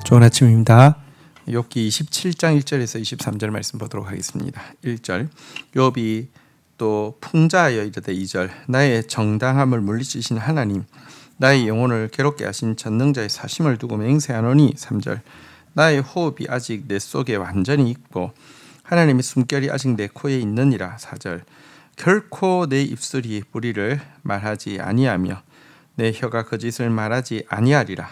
좋은 아침입니다. 욥기 27장 1절에서 23절 말씀 보도록 하겠습니다. 1절 욥이 또 풍자하여 이르되 2절 나의 정당함을 물리치신 하나님 나의 영혼을 괴롭게 하신 전능자의 사심을 두고 맹세하노니 3절 나의 호흡이 아직 내 속에 완전히 있고 하나님의 숨결이 아직 내 코에 있느니라. 4절 결코 내 입술이 불의를 말하지 아니하며 내 혀가 거짓을 말하지 아니하리라.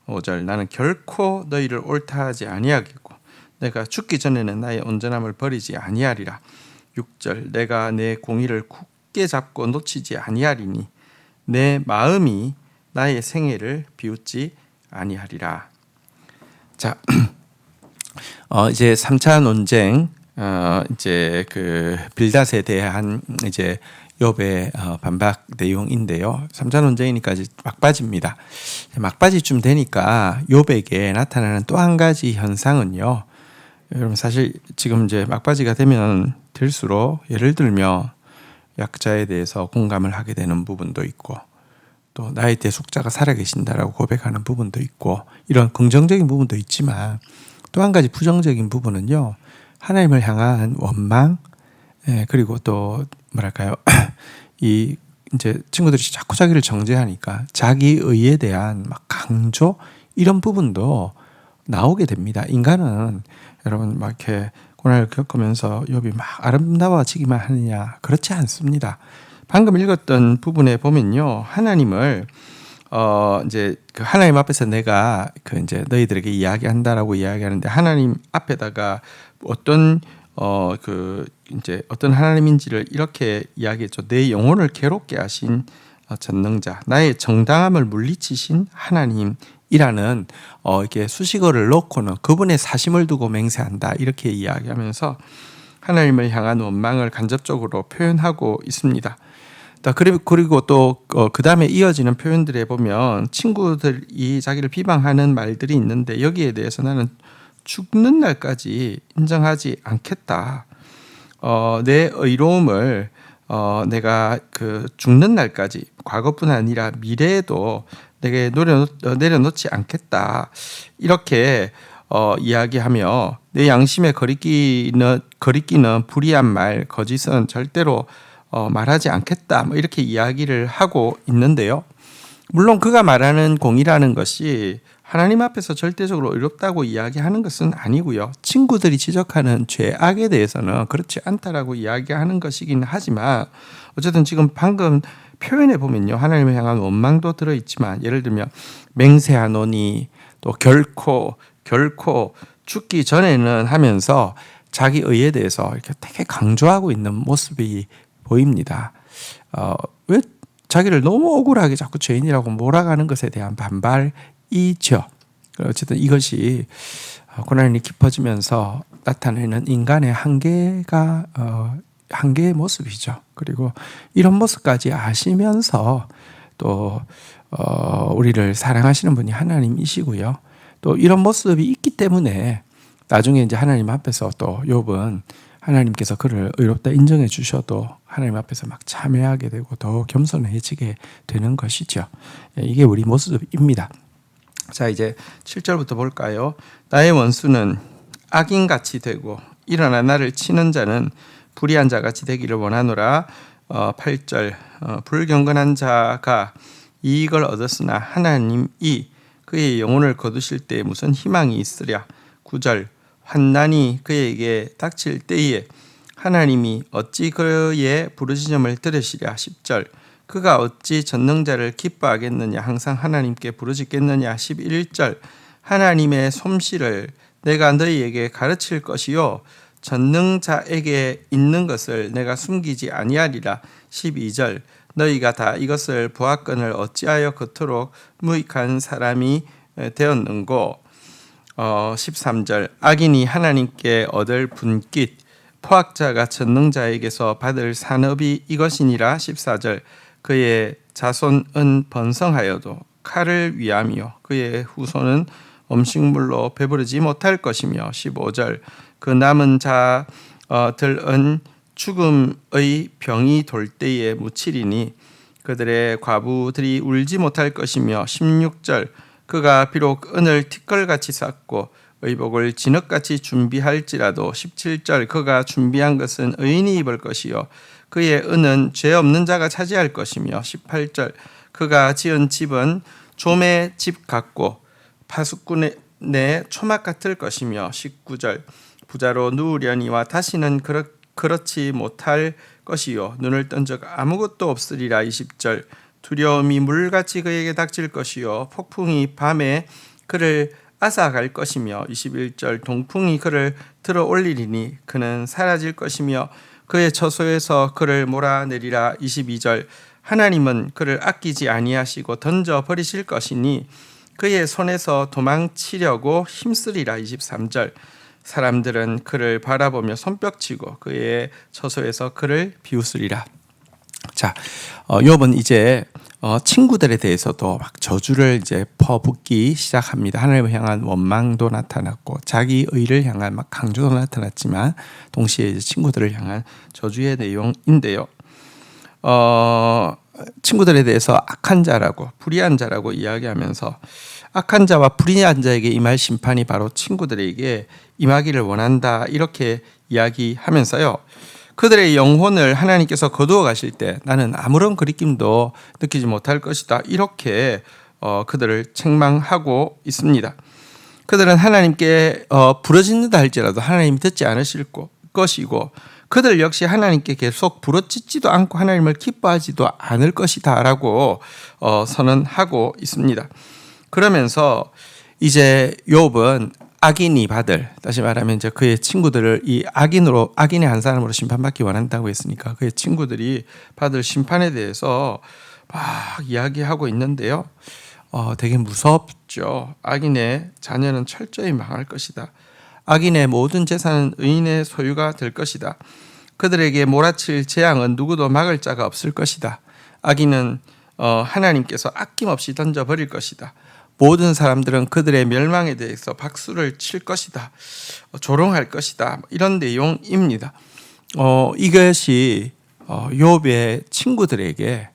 5절 나는 결코 너희를 옳다하지 아니하겠고 내가 죽기 전에는 나의 온전함을 버리지 아니하리라. 6절 내가 내 공의를 굳게 잡고 놓치지 아니하리니 내 마음이 나의 생애를 비웃지 아니하리라. 자, 이제 3차 논쟁 이제 그 빌닷에 대한 이제 욥의 반박 내용인데요. 3차 논쟁이니까 이제 막바지입니다. 막바지쯤 되니까 욥에게 나타나는 또 한 가지 현상은요. 여러분 사실 지금 이제 막바지가 되면 될수록 예를 들면 약자에 대해서 공감을 하게 되는 부분도 있고 또 나의 대속자가 살아계신다라고 고백하는 부분도 있고 이런 긍정적인 부분도 있지만 또 한 가지 부정적인 부분은요. 하나님을 향한 원망 그리고 또 뭐랄까요? 이 이제 친구들이 자꾸 자기를 정죄하니까 자기 의에 대한 막 강조 이런 부분도 나오게 됩니다. 인간은 여러분 막 이렇게 고난을 겪으면서 욥이 막 아름다워지기만 하느냐 그렇지 않습니다. 방금 읽었던 부분에 보면요, 하나님을 이제 그 하나님 앞에서 내가 그 이제 너희들에게 이야기한다라고 이야기하는데 하나님 앞에다가 어떤 그 이제 어떤 하나님인지를 이렇게 이야기했죠. 내 영혼을 괴롭게 하신 전능자, 나의 정당함을 물리치신 하나님이라는 이렇게 수식어를 넣고는 그분의 사심을 두고 맹세한다 이렇게 이야기하면서 하나님을 향한 원망을 간접적으로 표현하고 있습니다. 그리고 또 그 다음에 이어지는 표현들에 보면 친구들이 자기를 비방하는 말들이 있는데 여기에 대해서 나는 죽는 날까지 인정하지 않겠다. 내 의로움을 내가 그 죽는 날까지 과거뿐 아니라 미래에도 내게 내려놓지 않겠다. 이렇게 이야기하며 내 양심에 거리끼는 불의한 말, 거짓은 절대로 말하지 않겠다. 뭐 이렇게 이야기를 하고 있는데요. 물론 그가 말하는 공의라는 것이 하나님 앞에서 절대적으로 의롭다고 이야기하는 것은 아니고요. 친구들이 지적하는 죄악에 대해서는 그렇지 않다라고 이야기하는 것이긴 하지만 어쨌든 지금 방금 표현해 보면요. 하나님을 향한 원망도 들어있지만 예를 들면 맹세하노니 또 결코 죽기 전에는 하면서 자기 의에 대해서 이렇게 되게 강조하고 있는 모습이 보입니다. 왜 자기를 너무 억울하게 자꾸 죄인이라고 몰아가는 것에 대한 반발이죠. 어쨌든 이것이 고난이 깊어지면서 나타내는 인간의 한계의 모습이죠. 그리고 이런 모습까지 아시면서 또 우리를 사랑하시는 분이 하나님이시고요. 또 이런 모습이 있기 때문에 나중에 이제 하나님 앞에서 또 욥은 하나님께서 그를 의롭다 인정해 주셔도 하나님 앞에서 막 참회하게 되고 더 겸손해지게 되는 것이죠. 이게 우리 모습입니다. 자, 이제 7절부터 볼까요? 나의 원수는 악인같이 되고 일어나 나를 치는 자는 불의한 자같이 되기를 원하노라. 8절 불경건한 자가 이익을 얻었으나 하나님이 그의 영혼을 거두실 때에 무슨 희망이 있으랴. 9절 환난이 그에게 닥칠 때에 하나님이 어찌 그의 부르짖음을 들으시랴. 10절 그가 어찌 전능자를 기뻐하겠느냐. 항상 하나님께 부르짖겠느냐. 11절 하나님의 솜씨를 내가 너희에게 가르칠 것이요 전능자에게 있는 것을 내가 숨기지 아니하리라. 12절 너희가 다 이것을 보았거늘 어찌하여 그토록 무익한 사람이 되었는고. 13절 악인이 하나님께 얻을 분깃 포학자가 전능자에게서 받을 산업이 이것이니라. 14절 그의 자손은 번성하여도 칼을 위하며 그의 후손은 음식물로 배부르지 못할 것이며. 15절 그 남은 자들은 죽음의 병이 돌 때에 묻히리니 그들의 과부들이 울지 못할 것이며. 16절 그가 비록 은을 티끌같이 쌓고 의복을 진흙같이 준비할지라도 17절 그가 준비한 것은 의인이 입을 것이요 그의 은은 죄 없는 자가 차지할 것이며 18절 그가 지은 집은 좀의 집 같고 파수꾼의 초막 같을 것이며 19절 부자로 누우려니와 다시는 그렇지 못할 것이요 눈을 뜬 적 아무것도 없으리라. 20절 두려움이 물같이 그에게 닥칠 것이요 폭풍이 밤에 그를 앗아갈 것이며 21절 동풍이 그를 들어 올리리니 그는 사라질 것이며 그의 처소에서 그를 몰아내리라. 22절 하나님은 그를 아끼지 아니하시고 던져 버리실 것이니 그의 손에서 도망치려고 힘쓰리라. 23절 사람들은 그를 바라보며 손뼉치고 그의 처소에서 그를 비웃으리라. 자, 욥은 이제 친구들에 대해서도 막 저주를 이제 퍼붓기 시작합니다. 하나님을 향한 원망도 나타났고 자기 의를 향한 막 강조도 나타났지만 동시에 이제 친구들을 향한 저주의 내용인데요. 친구들에 대해서 악한 자라고 불의한 자라고 이야기하면서 악한 자와 불의한 자에게 임할 심판이 바로 친구들에게 임하기를 원한다 이렇게 이야기하면서요. 그들의 영혼을 하나님께서 거두어 가실 때 나는 아무런 그리낌도 느끼지 못할 것이다 이렇게 그들을 책망하고 있습니다. 그들은 하나님께 부르짖는다 할지라도 하나님이 듣지 않으실 것이고 그들 역시 하나님께 계속 부르짖지도 않고 하나님을 기뻐하지도 않을 것이다 라고 선언하고 있습니다. 그러면서 이제 욥은 악인이 받을, 다시 말하면 이제 그의 친구들을 이 악인의 한 사람으로 심판받기 원한다고 했으니까 그의 친구들이 받을 심판에 대해서 막 이야기하고 있는데요. 되게 무섭죠. 악인의 자녀는 철저히 망할 것이다. 악인의 모든 재산은 의인의 소유가 될 것이다. 그들에게 몰아칠 재앙은 누구도 막을 자가 없을 것이다. 악인은 하나님께서 아낌없이 던져버릴 것이다. 모든 사람들은 그들의 멸망에 대해서 박수를 칠 것이다. 조롱할 것이다. 이런 내용입니다. 이것이 욥의 친구들에게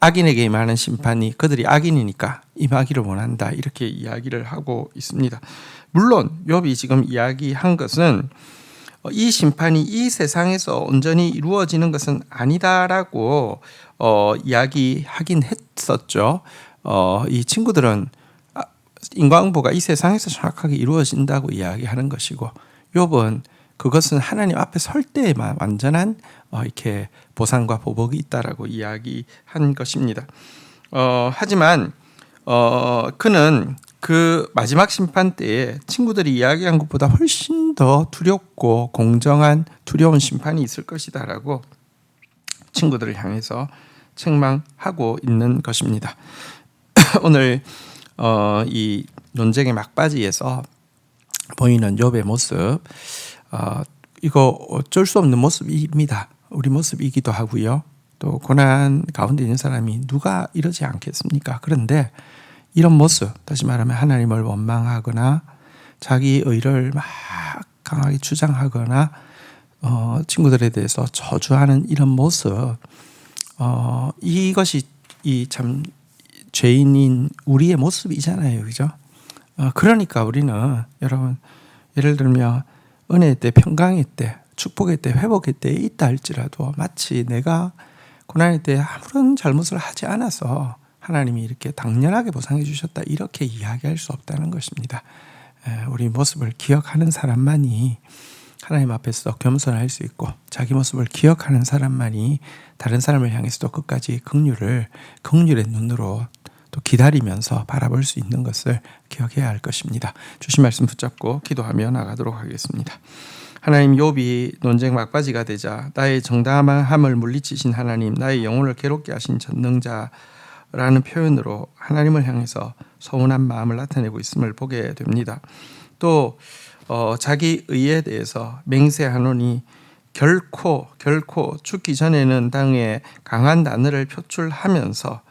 악인에게 임하는 심판이 그들이 악인이니까 임하기를 원한다. 이렇게 이야기를 하고 있습니다. 물론 욥이 지금 이야기한 것은 이 심판이 이 세상에서 온전히 이루어지는 것은 아니다라고 이야기하긴 했었죠. 이 친구들은 인과응보가 이 세상에서 정확하게 이루어진다고 이야기하는 것이고 욥은 그것은 하나님 앞에 설 때에만 완전한 이렇게 보상과 보복이 있다라고 이야기한 것입니다. 하지만 그는 그 마지막 심판 때에 친구들이 이야기한 것보다 훨씬 더 두렵고 공정한 두려운 심판이 있을 것이다라고 친구들을 향해서 책망하고 있는 것입니다. 오늘 이 논쟁의 막바지에서 보이는 욥의 모습, 이거 어쩔 수 없는 모습입니다. 우리 모습이기도 하고요. 또 고난 가운데 있는 사람이 누가 이러지 않겠습니까? 그런데 이런 모습, 다시 말하면 하나님을 원망하거나 자기 의를 막 강하게 주장하거나 친구들에 대해서 저주하는 이런 모습, 이것이 이 참 죄인인 우리의 모습이잖아요, 그죠? 그러니까 우리는 여러분 예를 들면 은혜의 때, 평강의 때, 축복의 때, 회복의 때에 있다 할지라도 마치 내가 고난의 때 아무런 잘못을 하지 않아서 하나님이 이렇게 당연하게 보상해 주셨다 이렇게 이야기할 수 없다는 것입니다. 우리 모습을 기억하는 사람만이 하나님 앞에서 겸손할 수 있고 자기 모습을 기억하는 사람만이 다른 사람을 향해서도 끝까지 긍휼의 눈으로 또 기다리면서 바라볼 수 있는 것을 기억해야 할 것입니다. 주신 말씀 붙잡고 기도하며 나가도록 하겠습니다. 하나님, 욥이 논쟁 막바지가 되자 나의 정당함을 물리치신 하나님, 나의 영혼을 괴롭게 하신 전능자라는 표현으로 하나님을 향해서 서운한 마음을 나타내고 있음을 보게 됩니다. 또 자기 의에 대해서 맹세하노니 결코 죽기 전에는 당에 강한 단어를 표출하면서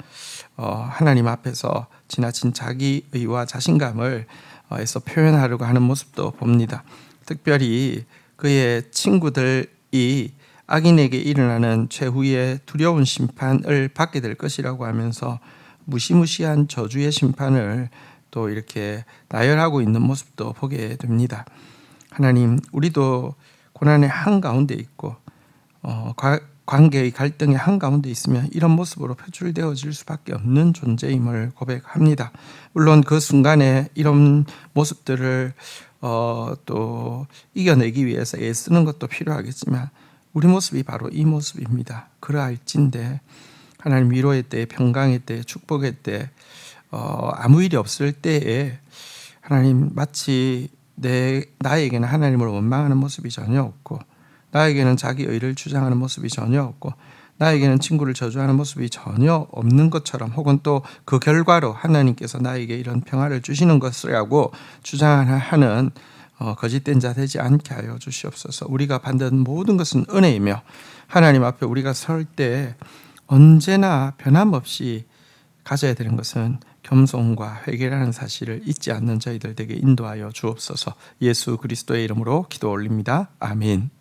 하나님 앞에서 지나친 자기 의와 자신감을 해서 표현하려고 하는 모습도 봅니다. 특별히 그의 친구들이 악인에게 일어나는 최후의 두려운 심판을 받게 될 것이라고 하면서 무시무시한 저주의 심판을 또 이렇게 나열하고 있는 모습도 보게 됩니다. 하나님, 우리도 고난의 한가운데 있고 관계의 갈등의 한가운데 있으면 이런 모습으로 표출되어질 수밖에 없는 존재임을 고백합니다. 물론 그 순간에 이런 모습들을 또 이겨내기 위해서 애쓰는 것도 필요하겠지만 우리 모습이 바로 이 모습입니다. 그러할진대 하나님, 위로의 때, 평강의 때, 축복의 때, 아무 일이 없을 때에 하나님, 마치 나에게는 하나님을 원망하는 모습이 전혀 없고, 나에게는 자기 의를 주장하는 모습이 전혀 없고, 나에게는 친구를 저주하는 모습이 전혀 없는 것처럼, 혹은 또 그 결과로 하나님께서 나에게 이런 평화를 주시는 것이라고 주장하는 거짓된 자 되지 않게 하여 주시옵소서. 우리가 받는 모든 것은 은혜이며 하나님 앞에 우리가 설 때 언제나 변함없이 가져야 되는 것은 겸손과 회개라는 사실을 잊지 않는 저희들 되게 인도하여 주옵소서. 예수 그리스도의 이름으로 기도 올립니다. 아멘.